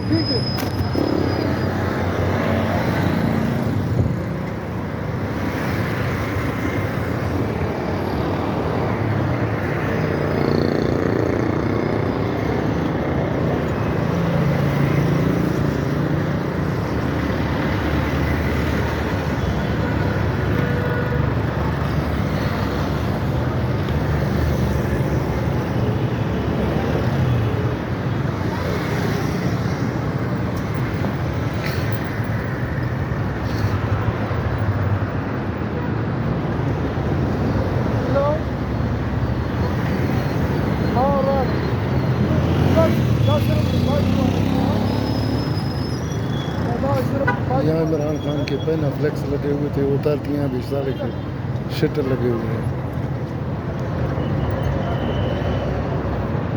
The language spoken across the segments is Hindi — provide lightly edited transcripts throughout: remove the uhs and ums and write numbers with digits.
ठीक है। यहाँ इमरान खान के पेन फ्लेक्स लगे हुए थे, उतारती यहाँ भी सारे के शटर लगे हुए हैं।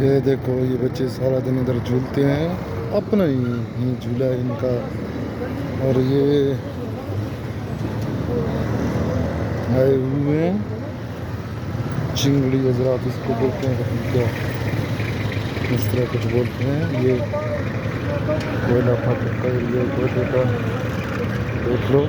ये देखो ये बच्चे सारा दिन इधर झूलते हैं, अपना ही झूला है इनका। और ये आए हुए हैं चिंगड़ी हजरात इसको बोलते हैं, क्या इस तरह कुछ बोलते हैं। ये कोयला फाटक का एरिया कोयले का देख लो।